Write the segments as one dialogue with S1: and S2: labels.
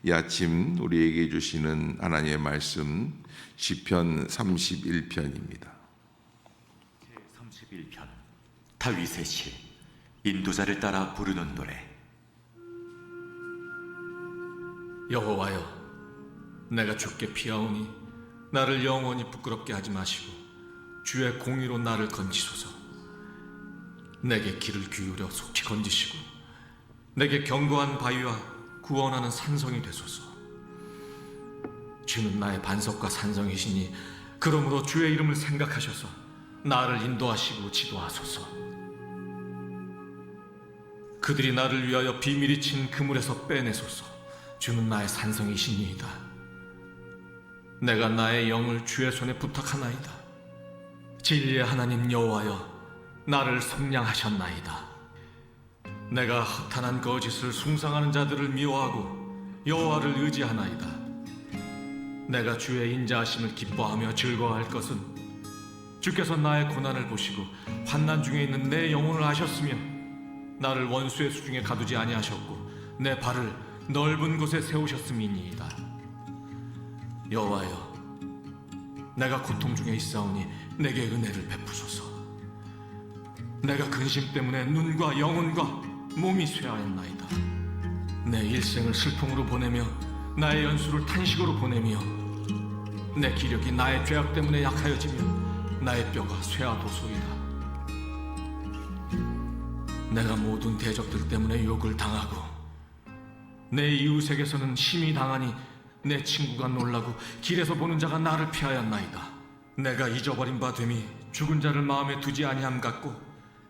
S1: 이 아침 우리에게 주시는 하나님의 말씀 시편 31편입니다.
S2: 제31편 다윗의 시. 인도자를 따라 부르는 노래.
S3: 여호와여, 내가 주께 피하오니 나를 영원히 부끄럽게 하지 마시고 주의 공의로 나를 건지소서. 내게 귀를 기울여 속히 건지시고 내게 견고한 바위와 구원하는 산성이 되소서. 주는 나의 반석과 산성이시니 그러므로 주의 이름을 생각하셔서 나를 인도하시고 지도하소서. 그들이 나를 위하여 비밀이 친 그물에서 빼내소서. 주는 나의 산성이시니이다. 내가 나의 영을 주의 손에 부탁하나이다. 진리의 하나님 여호와여, 나를 속량하셨나이다. 내가 허탄한 거짓을 숭상하는 자들을 미워하고 여호와를 의지하나이다. 내가 주의 인자하심을 기뻐하며 즐거워할 것은 주께서 나의 고난을 보시고 환난 중에 있는 내 영혼을 아셨으며 나를 원수의 수중에 가두지 아니하셨고 내 발을 넓은 곳에 세우셨음이니이다. 여호와여, 내가 고통 중에 있사오니 내게 은혜를 베푸소서. 내가 근심 때문에 눈과 영혼과 몸이 쇠하였나이다. 내 일생을 슬픔으로 보내며 나의 연수를 탄식으로 보내며 내 기력이 나의 죄악 때문에 약하여지며 나의 뼈가 쇠하도소이다. 내가 모든 대적들 때문에 욕을 당하고 내 이웃에게서는 심히 당하니 내 친구가 놀라고 길에서 보는 자가 나를 피하였나이다. 내가 잊어버린 바 됨이 죽은 자를 마음에 두지 아니함 같고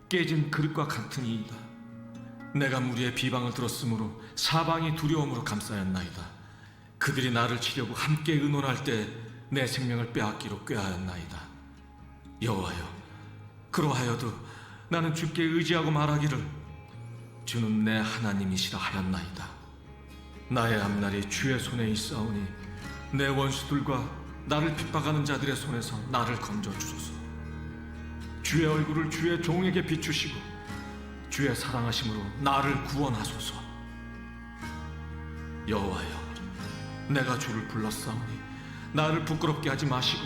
S3: 깨진 그릇과 같으니이다. 내가 무리의 비방을 들었으므로 사방이 두려움으로 감싸였나이다. 그들이 나를 치려고 함께 의논할 때 내 생명을 빼앗기로 꾀하였나이다. 여호와여, 그러하여도 나는 주께 의지하고 말하기를 주는 내 하나님이시라 하였나이다. 나의 앞날이 주의 손에 있사오니 내 원수들과 나를 핍박하는 자들의 손에서 나를 건져 주소서. 주의 얼굴을 주의 종에게 비추시고 주의 사랑하심으로 나를 구원하소서. 여호와여, 내가 주를 불렀사오니 나를 부끄럽게 하지 마시고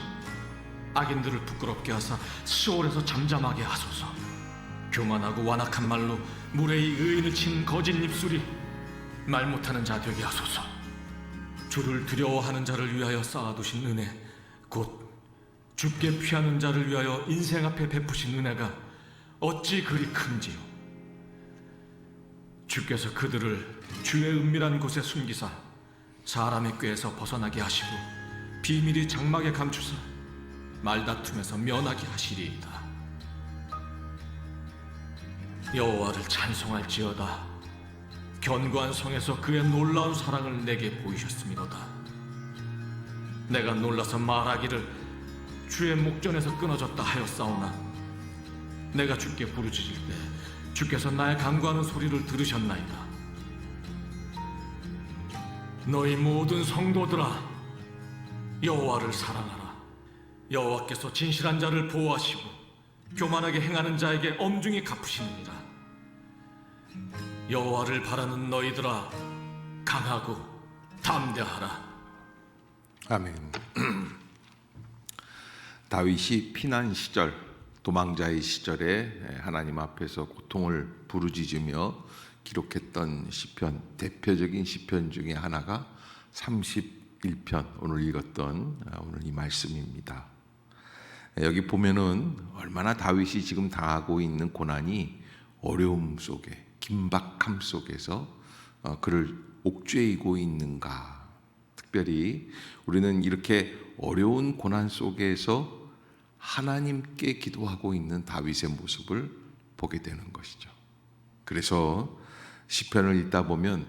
S3: 악인들을 부끄럽게 하사 시올에서 잠잠하게 하소서. 교만하고 완악한 말로 무례히 의인을 친 거짓 입술이 말 못하는 자 되게 하소서. 주를 두려워하는 자를 위하여 쌓아두신 은혜, 곧 주께 피하는 자를 위하여 인생 앞에 베푸신 은혜가 어찌 그리 큰지요. 주께서 그들을 주의 은밀한 곳에 숨기사 사람의 꾀에서 벗어나게 하시고 비밀이 장막에 감추사 말다툼에서 면하게 하시리이다. 여호와를 찬송할지어다. 견고한 성에서 그의 놀라운 사랑을 내게 보이셨음이로다. 내가 놀라서 말하기를 주의 목전에서 끊어졌다 하였사오나 내가 주께 부르짖을 때 주께서 나의 간구하는 소리를 들으셨나이다. 너희 모든 성도들아, 여호와를 사랑하라. 여호와께서 진실한 자를 보호하시고 교만하게 행하는 자에게 엄중히 갚으시느니라. 여호와를 바라는 너희들아, 강하고 담대하라.
S1: 아멘. 다윗이 피난 시절, 도망자의 시절에 하나님 앞에서 고통을 부르짖으며 기록했던 시편, 대표적인 시편 중에 하나가 31편, 오늘 읽었던 오늘 이 말씀입니다. 여기 보면은 얼마나 다윗이 지금 당하고 있는 고난이 어려움 속에, 긴박함 속에서 그를 옥죄이고 있는가. 특별히 우리는 이렇게 어려운 고난 속에서 하나님께 기도하고 있는 다윗의 모습을 보게 되는 것이죠. 그래서 시편을 읽다 보면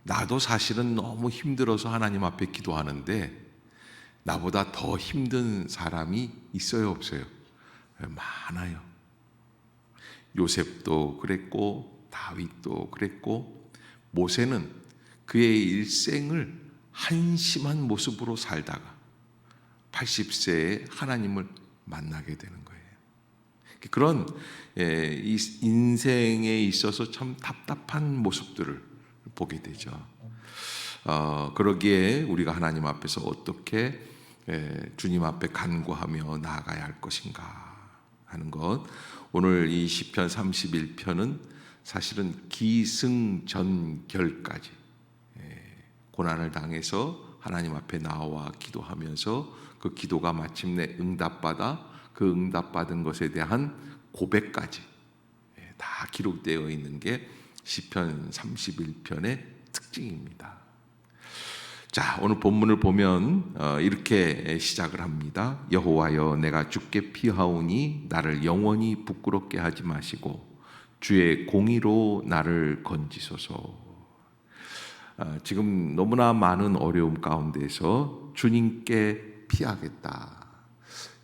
S1: 나도 사실은 너무 힘들어서 하나님 앞에 기도하는데 나보다 더 힘든 사람이 있어요, 없어요? 많아요. 요셉도 그랬고 다윗도 그랬고 모세는 그의 일생을 한심한 모습으로 살다가 80세에 하나님을 만나게 되는 거예요. 그런 이 인생에 있어서 참 답답한 모습들을 보게 되죠. 그러기에 우리가 하나님 앞에서 어떻게 주님 앞에 간구하며 나아가야 할 것인가 하는 것. 오늘 이 시편 31편은 사실은 기승전결까지 고난을 당해서 하나님 앞에 나와 기도하면서 그 기도가 마침내 응답받아 그 응답받은 것에 대한 고백까지 다 기록되어 있는 게 시편 31편의 특징입니다. 자, 오늘 본문을 보면 이렇게 시작을 합니다. 여호와여, 내가 주께 피하오니 나를 영원히 부끄럽게 하지 마시고 주의 공의로 나를 건지소서. 지금 너무나 많은 어려움 가운데서 주님께 피하겠다.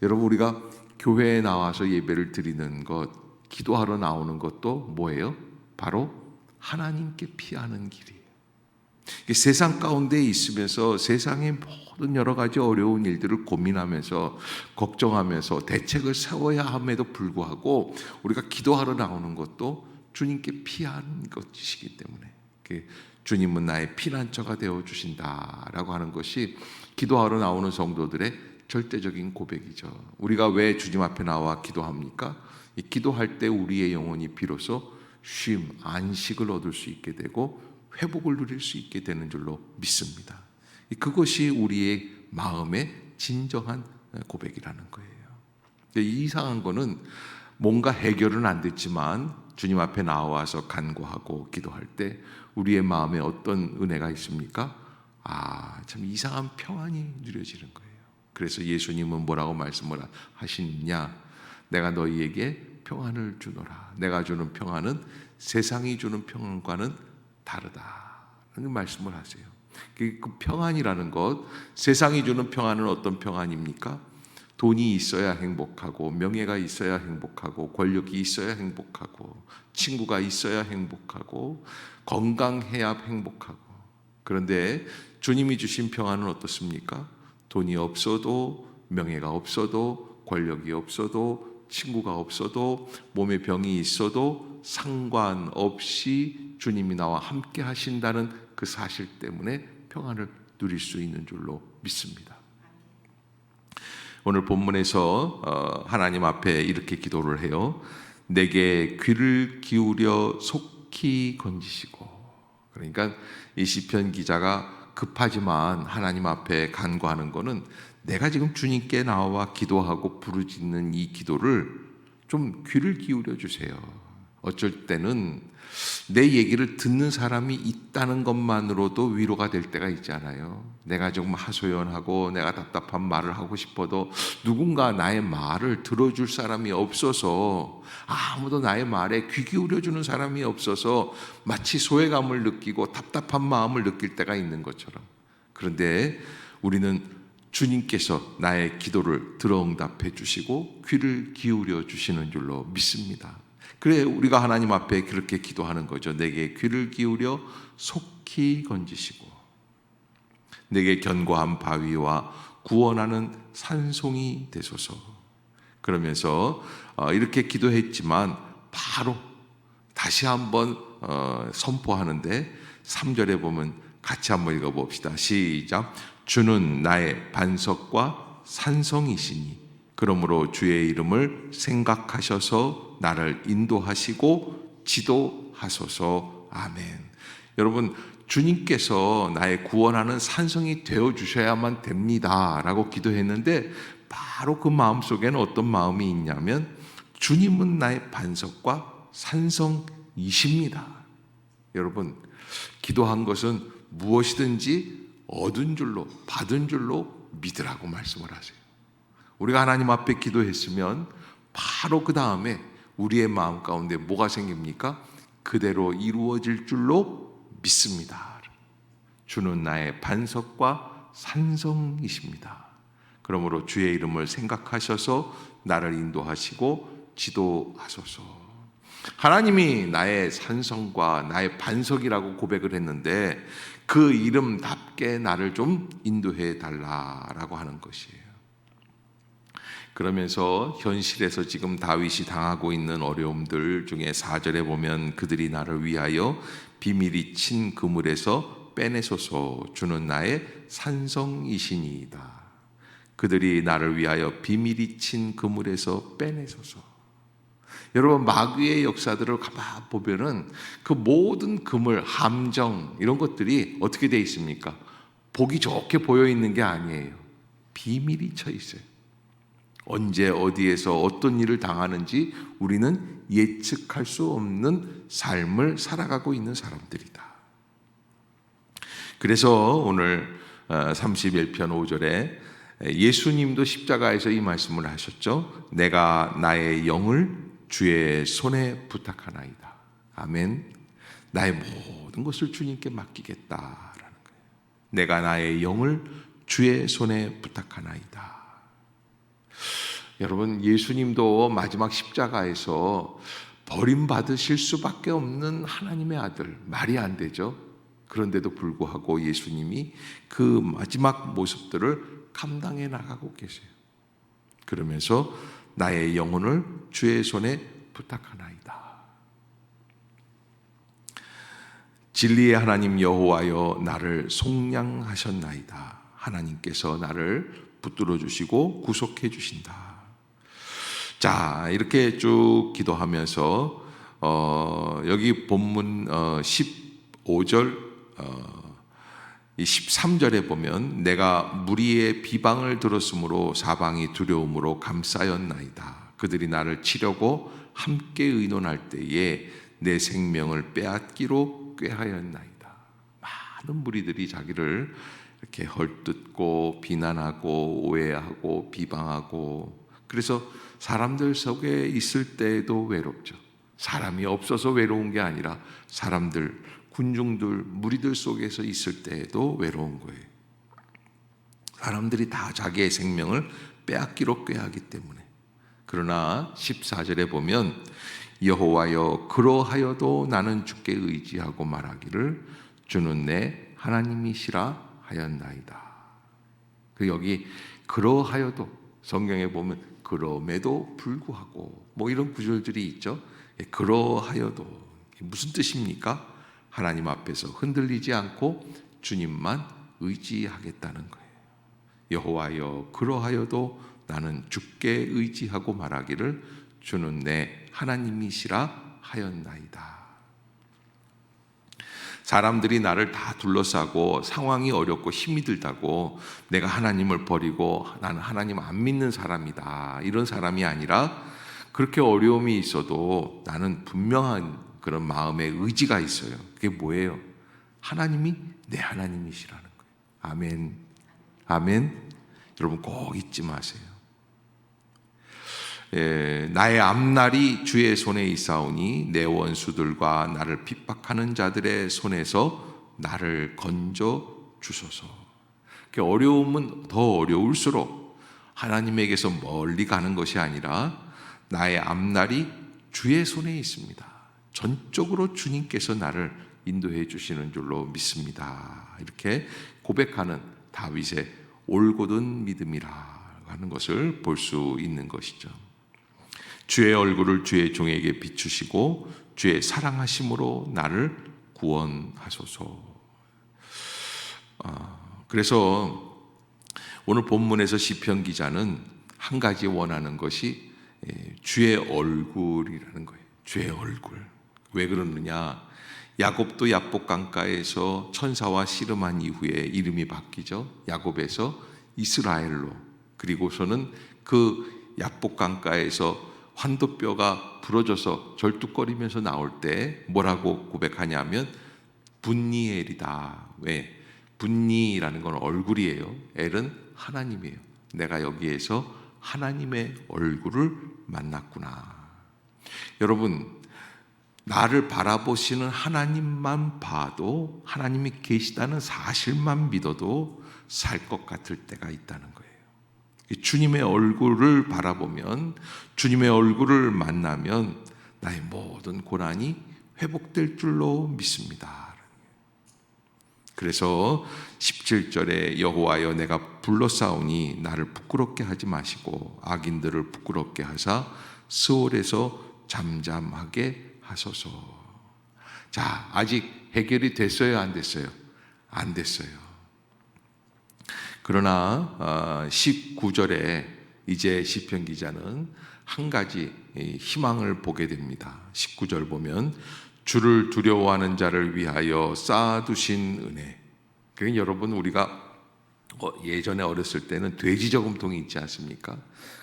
S1: 여러분, 우리가 교회에 나와서 예배를 드리는 것, 기도하러 나오는 것도 뭐예요? 바로 하나님께 피하는 길이에요. 세상 가운데 있으면서 세상의 모든 여러 가지 어려운 일들을 고민하면서 걱정하면서 대책을 세워야 함에도 불구하고 우리가 기도하러 나오는 것도 주님께 피하는 것이기 때문에 주님은 나의 피난처가 되어주신다라고 하는 것이 기도하러 나오는 성도들의 절대적인 고백이죠. 우리가 왜 주님 앞에 나와 기도합니까? 이 기도할 때 우리의 영혼이 비로소 쉼, 안식을 얻을 수 있게 되고 회복을 누릴 수 있게 되는 줄로 믿습니다. 그것이 우리의 마음의 진정한 고백이라는 거예요. 이상한 거는 뭔가 해결은 안 됐지만 주님 앞에 나와서 간구하고 기도할 때 우리의 마음에 어떤 은혜가 있습니까? 참 이상한 평안이 누려지는 거예요. 그래서 예수님은 뭐라고 말씀을 하시느냐? 내가 너희에게 평안을 주노라. 내가 주는 평안은 세상이 주는 평안과는 다르다는 말씀을 하세요. 그 평안이라는 것, 세상이 주는 평안은 어떤 평안입니까? 돈이 있어야 행복하고 명예가 있어야 행복하고 권력이 있어야 행복하고 친구가 있어야 행복하고 건강해야 행복하고. 그런데 주님이 주신 평안은 어떻습니까? 돈이 없어도 명예가 없어도 권력이 없어도 친구가 없어도 몸에 병이 있어도 상관없이 주님이 나와 함께 하신다는 그 사실 때문에 평안을 누릴 수 있는 줄로 믿습니다. 오늘 본문에서 하나님 앞에 이렇게 기도를 해요. 내게 귀를 기울여 속히 건지시고. 그러니까 이 시편 기자가 급하지만 하나님 앞에 간구하는 거는 내가 지금 주님께 나와 기도하고 부르짖는 이 기도를 좀 귀를 기울여 주세요. 어쩔 때는 내 얘기를 듣는 사람이 있다는 것만으로도 위로가 될 때가 있잖아요. 내가 좀 하소연하고 내가 답답한 말을 하고 싶어도 누군가 나의 말을 들어줄 사람이 없어서, 아무도 나의 말에 귀 기울여주는 사람이 없어서 마치 소외감을 느끼고 답답한 마음을 느낄 때가 있는 것처럼. 그런데 우리는 주님께서 나의 기도를 들어 응답해 주시고 귀를 기울여 주시는 줄로 믿습니다. 그래, 우리가 하나님 앞에 그렇게 기도하는 거죠. 내게 귀를 기울여 속히 건지시고 내게 견고한 바위와 구원하는 산송이 되소서. 그러면서 이렇게 기도했지만 바로 다시 한번 선포하는데 3절에 보면 같이 한번 읽어봅시다. 시작. 주는 나의 반석과 산성이시니 그러므로 주의 이름을 생각하셔서 나를 인도하시고 지도하소서. 아멘. 여러분, 주님께서 나의 구원하는 산성이 되어주셔야만 됩니다 라고 기도했는데 바로 그 마음속에는 어떤 마음이 있냐면 주님은 나의 반석과 산성이십니다. 여러분, 기도한 것은 무엇이든지 얻은 줄로 받은 줄로 믿으라고 말씀을 하세요. 우리가 하나님 앞에 기도했으면 바로 그 다음에 우리의 마음 가운데 뭐가 생깁니까? 그대로 이루어질 줄로 믿습니다. 주는 나의 반석과 산성이십니다. 그러므로 주의 이름을 생각하셔서 나를 인도하시고 지도하소서. 하나님이 나의 산성과 나의 반석이라고 고백을 했는데 그 이름답게 나를 좀 인도해 달라라고 하는 것이에요. 그러면서 현실에서 지금 다윗이 당하고 있는 어려움들 중에 4절에 보면 그들이 나를 위하여 비밀이 친 그물에서 빼내소서. 주는 나의 산성이시니이다. 그들이 나를 위하여 비밀이 친 그물에서 빼내소서. 여러분, 마귀의 역사들을 가만 보면은 그 모든 그물, 함정 이런 것들이 어떻게 돼 있습니까? 보기 좋게 보여 있는 게 아니에요. 비밀이 쳐 있어요. 언제 어디에서 어떤 일을 당하는지 우리는 예측할 수 없는 삶을 살아가고 있는 사람들이다. 그래서 오늘 31편 5절에 예수님도 십자가에서 이 말씀을 하셨죠. 내가 나의 영을 주의 손에 부탁하나이다. 아멘. 나의 모든 것을 주님께 맡기겠다라는 거예요. 내가 나의 영을 주의 손에 부탁하나이다. 여러분, 예수님도 마지막 십자가에서 버림받으실 수밖에 없는 하나님의 아들, 말이 안 되죠. 그런데도 불구하고 예수님이 그 마지막 모습들을 감당해 나가고 계세요. 그러면서 나의 영혼을 주의 손에 부탁하나이다. 진리의 하나님 여호와여 나를 속량하셨나이다. 하나님께서 나를 붙들어 주시고 구속해 주신다. 자, 이렇게 쭉 기도하면서 여기 본문 15절 이 13절에 보면 내가 무리의 비방을 들었으므로 사방이 두려움으로 감싸였나이다. 그들이 나를 치려고 함께 의논할 때에 내 생명을 빼앗기로 꾀하였나이다. 많은 무리들이 자기를 이렇게 헐뜯고 비난하고 오해하고 비방하고, 그래서 사람들 속에 있을 때에도 외롭죠. 사람이 없어서 외로운 게 아니라 사람들, 군중들, 무리들 속에서 있을 때에도 외로운 거예요. 사람들이 다 자기의 생명을 빼앗기로 꾀하기 때문에. 그러나 14절에 보면 여호와여 그러하여도 나는 주께 의지하고 말하기를 주는 내 하나님이시라 하였나이다. 그 여기 그러하여도 성경에 보면 그럼에도 불구하고 뭐 이런 구절들이 있죠. 그러하여도 무슨 뜻입니까? 하나님 앞에서 흔들리지 않고 주님만 의지하겠다는 거예요. 여호와여 그러하여도 나는 주께 의지하고 말하기를 주는 내 하나님이시라 하였나이다. 사람들이 나를 다 둘러싸고 상황이 어렵고 힘이 들다고 내가 하나님을 버리고 나는 하나님 안 믿는 사람이다, 이런 사람이 아니라 그렇게 어려움이 있어도 나는 분명한 그런 마음의 의지가 있어요. 그게 뭐예요? 하나님이 내 하나님이시라는 거예요. 아멘. 아멘. 여러분 꼭 잊지 마세요. 나의 앞날이 주의 손에 있사오니 내 원수들과 나를 핍박하는 자들의 손에서 나를 건져 주소서. 어려움은 더 어려울수록 하나님에게서 멀리 가는 것이 아니라 나의 앞날이 주의 손에 있습니다. 전적으로 주님께서 나를 인도해 주시는 줄로 믿습니다. 이렇게 고백하는 다윗의 올곧은 믿음이라 하는 것을 볼 수 있는 것이죠. 주의 얼굴을 주의 종에게 비추시고 주의 사랑하심으로 나를 구원하소서. 그래서 오늘 본문에서 시편 기자는 한 가지 원하는 것이 주의 얼굴이라는 거예요. 주의 얼굴. 왜 그러느냐? 야곱도 야복 강가에서 천사와 씨름한 이후에 이름이 바뀌죠. 야곱에서 이스라엘로. 그리고서는 그 야복 강가에서 환도뼈가 부러져서 절뚝거리면서 나올 때 뭐라고 고백하냐면 분니엘이다. 왜? 분니라는 건 얼굴이에요. 엘은 하나님이에요. 내가 여기에서 하나님의 얼굴을 만났구나. 여러분, 나를 바라보시는 하나님만 봐도, 하나님이 계시다는 사실만 믿어도 살 것 같을 때가 있다는 거예요. 주님의 얼굴을 바라보면, 주님의 얼굴을 만나면 나의 모든 고난이 회복될 줄로 믿습니다. 그래서 17절에 여호와여 내가 불러싸우니 나를 부끄럽게 하지 마시고 악인들을 부끄럽게 하사 스올에서 잠잠하게 하소서. 자, 아직 해결이 됐어요, 안 됐어요? 안 됐어요. 그러나 19절에 이제 시편 기자는 한 가지 희망을 보게 됩니다. 19절 보면 주를 두려워하는 자를 위하여 쌓아두신 은혜. 그러니까 여러분, 우리가 예전에 어렸을 때는 돼지 저금통이 있지 않습니까?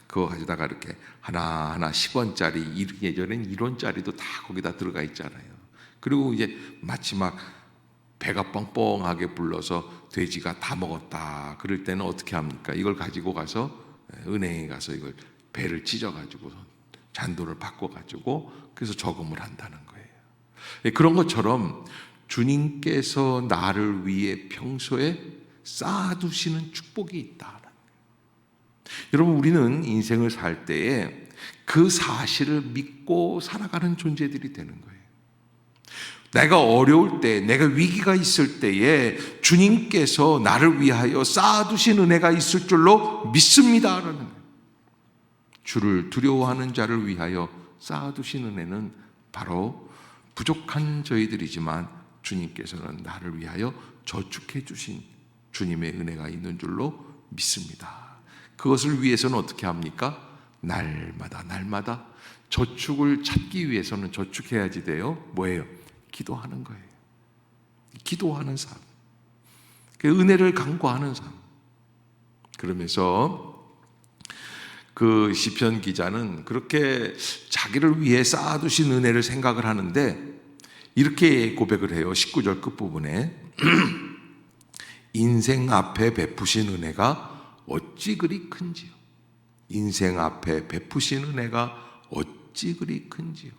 S1: 그거 가져다가 이렇게 하나하나 10원짜리, 예전엔 1원짜리도 다 거기다 들어가 있잖아요. 그리고 이제 마치 막 배가 뻥뻥하게 불러서 돼지가 다 먹었다 그럴 때는 어떻게 합니까? 이걸 가지고 가서 은행에 가서 이걸 배를 찢어가지고 잔돈을 바꿔가지고 그래서 저금을 한다는 거예요. 그런 것처럼 주님께서 나를 위해 평소에 쌓아두시는 축복이 있다. 여러분, 우리는 인생을 살 때에 그 사실을 믿고 살아가는 존재들이 되는 거예요. 내가 어려울 때, 내가 위기가 있을 때에 주님께서 나를 위하여 쌓아두신 은혜가 있을 줄로 믿습니다라는 거예요. 주를 두려워하는 자를 위하여 쌓아두신 은혜는 바로 부족한 저희들이지만 주님께서는 나를 위하여 저축해 주신 주님의 은혜가 있는 줄로 믿습니다. 그것을 위해서는 어떻게 합니까? 날마다 저축을 찾기 위해서는 저축해야지 돼요. 뭐예요? 기도하는 거예요. 기도하는 삶, 그 은혜를 간구하는 삶. 그러면서 그 시편 기자는 그렇게 자기를 위해 쌓아두신 은혜를 생각을 하는데 이렇게 고백을 해요. 19절 끝부분에 인생 앞에 베푸신 은혜가 어찌 그리 큰지요. 인생 앞에 베푸신 은혜가 어찌 그리 큰지요.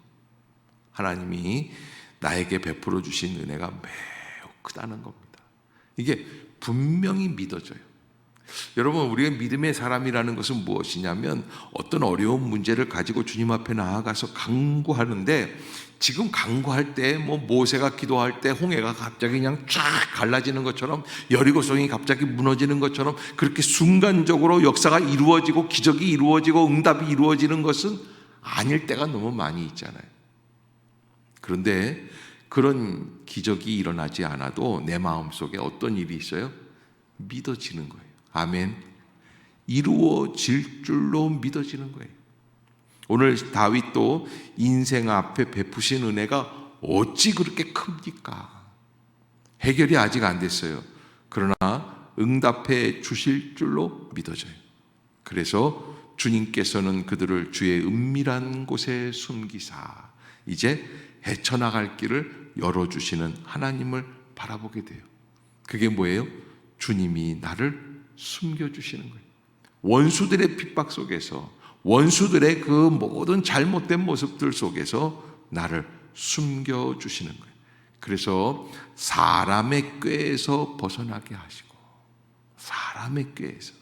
S1: 하나님이 나에게 베풀어 주신 은혜가 매우 크다는 겁니다. 이게 분명히 믿어져요. 여러분, 우리가 믿음의 사람이라는 것은 무엇이냐면 어떤 어려운 문제를 가지고 주님 앞에 나아가서 간구하는데, 지금 간구할 때 모세가 기도할 때 홍해가 갑자기 그냥 쫙 갈라지는 것처럼, 여리고성이 갑자기 무너지는 것처럼 그렇게 순간적으로 역사가 이루어지고 기적이 이루어지고 응답이 이루어지는 것은 아닐 때가 너무 많이 있잖아요. 그런데 그런 기적이 일어나지 않아도 내 마음속에 어떤 일이 있어요? 믿어지는 거예요. 아멘. 이루어질 줄로 믿어지는 거예요. 오늘 다윗도 인생 앞에 베푸신 은혜가 어찌 그렇게 큽니까? 해결이 아직 안 됐어요. 그러나 응답해 주실 줄로 믿어져요. 그래서 주님께서는 그들을 주의 은밀한 곳에 숨기사 이제 헤쳐나갈 길을 열어주시는 하나님을 바라보게 돼요. 그게 뭐예요? 주님이 나를 숨겨주시는 거예요. 원수들의 핍박 속에서, 원수들의 그 모든 잘못된 모습들 속에서 나를 숨겨주시는 거예요. 그래서 사람의 꾀에서 벗어나게 하시고, 사람의 꾀에서.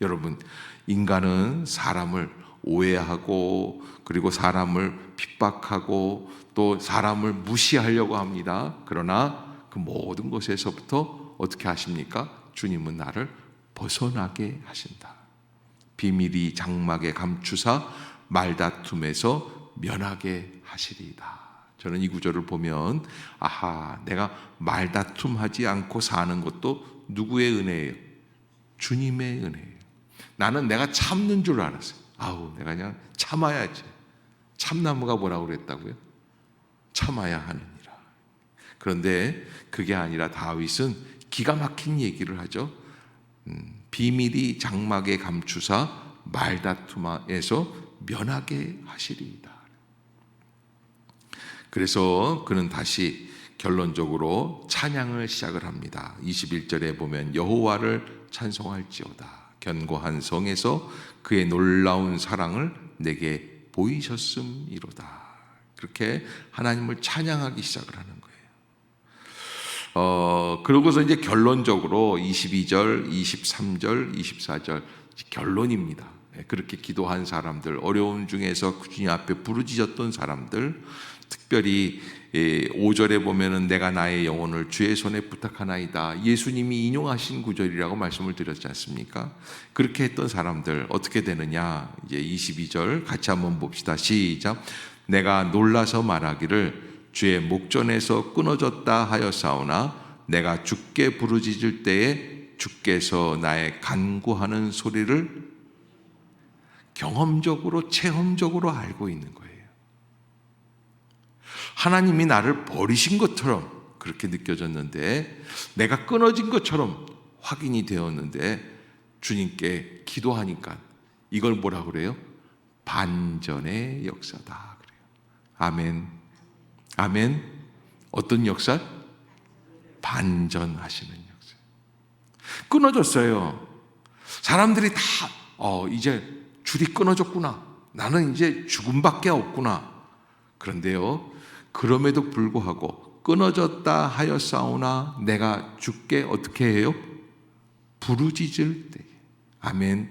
S1: 여러분, 인간은 사람을 오해하고 그리고 사람을 핍박하고 또 사람을 무시하려고 합니다. 그러나 그 모든 것에서부터 어떻게 하십니까? 주님은 나를 벗어나게 하신다. 비밀이 장막에 감추사 말다툼에서 면하게 하시리이다. 저는 이 구절을 보면 내가 말다툼하지 않고 사는 것도 누구의 은혜예요? 주님의 은혜예요. 나는 내가 참는 줄 알았어요. 내가 그냥 참아야지. 참나무가 뭐라고 그랬다고요? 참아야 하느니라. 그런데 그게 아니라 다윗은 기가 막힌 얘기를 하죠. 비밀이 장막에 감추사 말다툼에서 면하게 하시리이다. 그래서 그는 다시 결론적으로 찬양을 시작을 합니다. 21절에 보면 여호와를 찬송할지어다. 견고한 성에서 그의 놀라운 사랑을 내게 보이셨음이로다. 그렇게 하나님을 찬양하기 시작을 하는 거예요. 그러고서 이제 결론적으로 22절, 23절, 24절 결론입니다. 그렇게 기도한 사람들, 어려움 중에서 주님 앞에 부르짖었던 사람들, 특별히 5절에 보면은 내가 나의 영혼을 주의 손에 부탁하나이다. 예수님이 인용하신 구절이라고 말씀을 드렸지 않습니까? 그렇게 했던 사람들 어떻게 되느냐? 이제 22절 같이 한번 봅시다. 시작. 내가 놀라서 말하기를 주의 목전에서 끊어졌다 하였사오나 내가 주께 부르짖을 때에 주께서 나의 간구하는 소리를 경험적으로 체험적으로 알고 있는 거예요. 하나님이 나를 버리신 것처럼 그렇게 느껴졌는데, 내가 끊어진 것처럼 확인이 되었는데, 주님께 기도하니까 이걸 뭐라 그래요? 반전의 역사다 그래요. 아멘. 아멘. 어떤 역사? 반전하시는 역사. 끊어졌어요. 사람들이 다 이제 줄이 끊어졌구나. 나는 이제 죽음밖에 없구나. 그런데요, 그럼에도 불구하고 끊어졌다 하였사오나 내가 주께 어떻게 해요? 부르짖을 때, 아멘,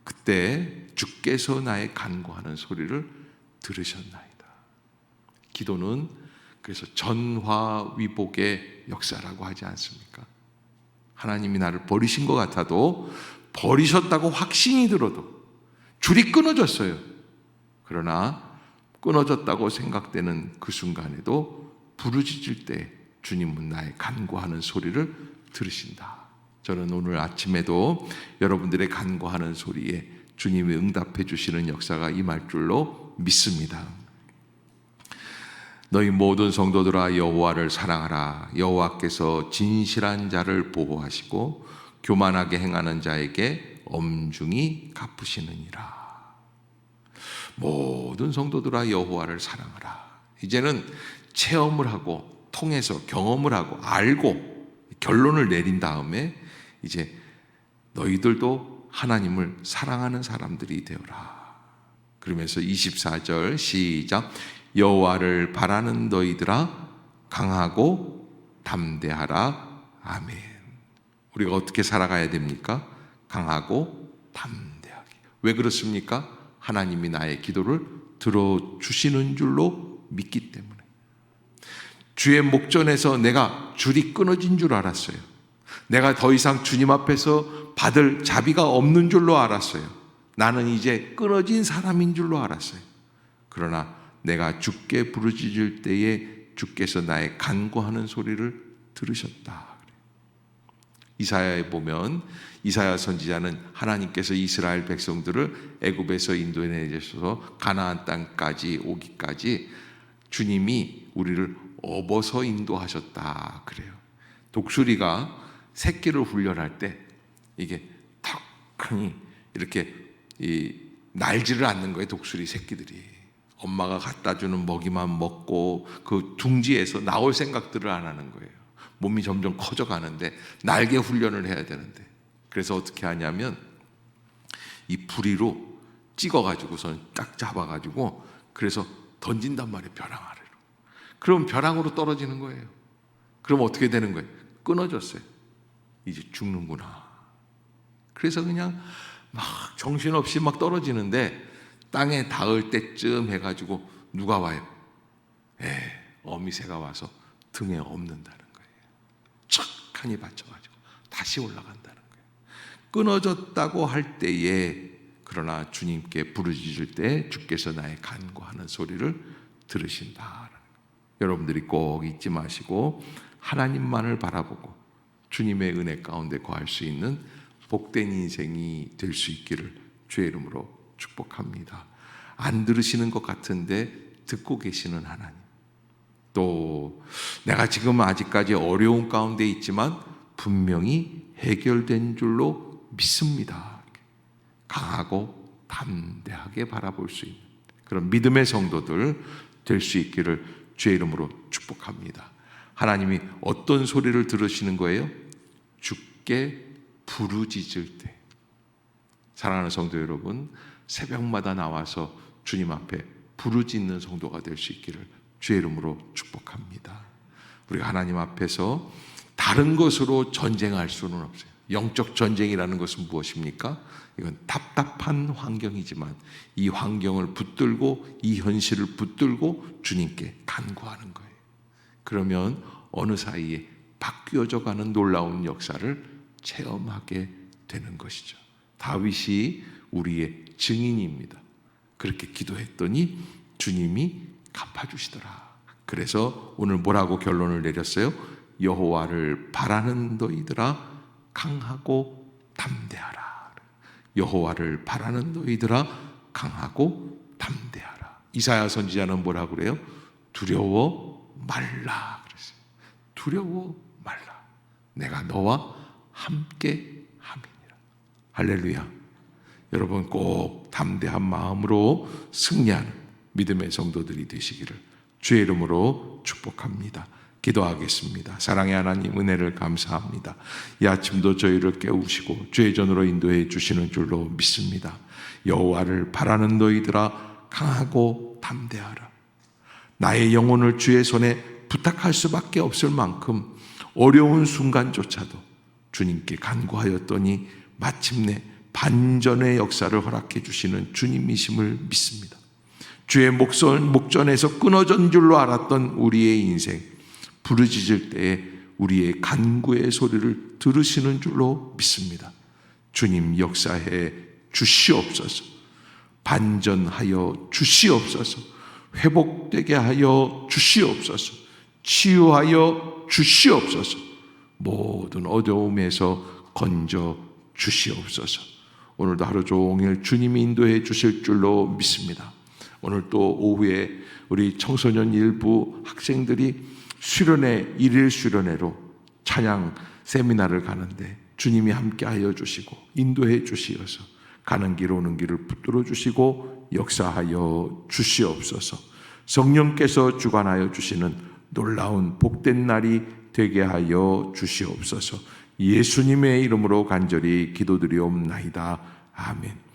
S1: 그때 주께서 나의 간구하는 소리를 들으셨나이다. 기도는 그래서 전화위복의 역사라고 하지 않습니까? 하나님이 나를 버리신 것 같아도, 버리셨다고 확신이 들어도, 줄이 끊어졌어요. 그러나 끊어졌다고 생각되는 그 순간에도 부르짖을 때 주님은 나의 간구하는 소리를 들으신다. 저는 오늘 아침에도 여러분들의 간구하는 소리에 주님이 응답해 주시는 역사가 임할 줄로 믿습니다. 너희 모든 성도들아 여호와를 사랑하라. 여호와께서 진실한 자를 보호하시고 교만하게 행하는 자에게 엄중히 갚으시느니라. 모든 성도들아 여호와를 사랑하라. 이제는 체험을 하고 통해서 경험을 하고 알고 결론을 내린 다음에 이제 너희들도 하나님을 사랑하는 사람들이 되어라. 그러면서 24절 시작. 여호와를 바라는 너희들아 강하고 담대하라. 아멘. 우리가 어떻게 살아가야 됩니까? 강하고 담대하게. 왜 그렇습니까? 하나님이 나의 기도를 들어주시는 줄로 믿기 때문에. 주의 목전에서 내가 줄이 끊어진 줄 알았어요. 내가 더 이상 주님 앞에서 받을 자비가 없는 줄로 알았어요. 나는 이제 끊어진 사람인 줄로 알았어요. 그러나 내가 주께 부르짖을 때에 주께서 나의 간구하는 소리를 들으셨다. 이사야에 보면 이사야 선지자는 하나님께서 이스라엘 백성들을 애굽에서 인도해내셔서 가나안 땅까지 오기까지 주님이 우리를 업어서 인도하셨다 그래요. 독수리가 새끼를 훈련할 때 이게 턱하니 이렇게 날지를 않는 거예요. 독수리 새끼들이 엄마가 갖다 주는 먹이만 먹고 그 둥지에서 나올 생각들을 안 하는 거예요. 몸이 점점 커져가는데 날개 훈련을 해야 되는데, 그래서 어떻게 하냐면 이 부리로 찍어가지고선 딱 잡아가지고 그래서 던진단 말이에요. 벼랑 아래로. 그럼 벼랑으로 떨어지는 거예요. 그럼 어떻게 되는 거예요? 끊어졌어요. 이제 죽는구나. 그래서 그냥 막 정신없이 막 떨어지는데 땅에 닿을 때쯤 해가지고 누가 와요? 어미새가 와서 등에 엎는다는 거예요. 척하니 받쳐가지고 다시 올라간다는 거예요. 끊어졌다고 할 때에, 그러나 주님께 부르짖을 때 주께서 나의 간구하는 소리를 들으신다. 여러분들이 꼭 잊지 마시고 하나님만을 바라보고 주님의 은혜 가운데 거할 수 있는 복된 인생이 될 수 있기를 주의 이름으로 축복합니다. 안 들으시는 것 같은데 듣고 계시는 하나님, 또 내가 지금 아직까지 어려운 가운데 있지만 분명히 해결된 줄로 믿습니다. 강하고 담대하게 바라볼 수 있는 그런 믿음의 성도들 될 수 있기를 주의 이름으로 축복합니다. 하나님이 어떤 소리를 들으시는 거예요? 주께 부르짖을 때. 사랑하는 성도 여러분, 새벽마다 나와서 주님 앞에 부르짖는 성도가 될 수 있기를 주의 이름으로 축복합니다. 우리가 하나님 앞에서 다른 것으로 전쟁할 수는 없어요. 영적 전쟁이라는 것은 무엇입니까? 이건 답답한 환경이지만 이 환경을 붙들고 이 현실을 붙들고 주님께 간구하는 거예요. 그러면 어느 사이에 바뀌어져 가는 놀라운 역사를 체험하게 되는 것이죠. 다윗이 우리의 증인입니다. 그렇게 기도했더니 주님이 갚아주시더라. 그래서 오늘 뭐라고 결론을 내렸어요? 여호와를 바라는 너희들아 강하고 담대하라. 여호와를 바라는 너희들아 강하고 담대하라. 이사야 선지자는 뭐라고 그래요? 두려워 말라 그랬어요. 두려워 말라. 내가 너와 함께 함이니라. 할렐루야. 여러분 꼭 담대한 마음으로 승리하는 믿음의 성도들이 되시기를 주의 이름으로 축복합니다. 기도하겠습니다. 사랑의 하나님, 은혜를 감사합니다. 이 아침도 저희를 깨우시고 주의 전으로 인도해 주시는 줄로 믿습니다. 여호와를 바라는 너희들아 강하고 담대하라. 나의 영혼을 주의 손에 부탁할 수밖에 없을 만큼 어려운 순간조차도 주님께 간구하였더니 마침내 반전의 역사를 허락해 주시는 주님이심을 믿습니다. 주의 목전에서 끊어진 줄로 알았던 우리의 인생, 부르짖을 때에 우리의 간구의 소리를 들으시는 줄로 믿습니다. 주님 역사해 주시옵소서. 반전하여 주시옵소서. 회복되게 하여 주시옵소서. 치유하여 주시옵소서. 모든 어려움에서 건져 주시옵소서. 오늘도 하루 종일 주님이 인도해 주실 줄로 믿습니다. 오늘 또 오후에 우리 청소년 일부 학생들이 수련회, 일일 수련회로 찬양 세미나를 가는데 주님이 함께하여 주시고 인도해 주시어서 가는 길 오는 길을 붙들어 주시고 역사하여 주시옵소서. 성령께서 주관하여 주시는 놀라운 복된 날이 되게 하여 주시옵소서. 예수님의 이름으로 간절히 기도드리옵나이다. 아멘.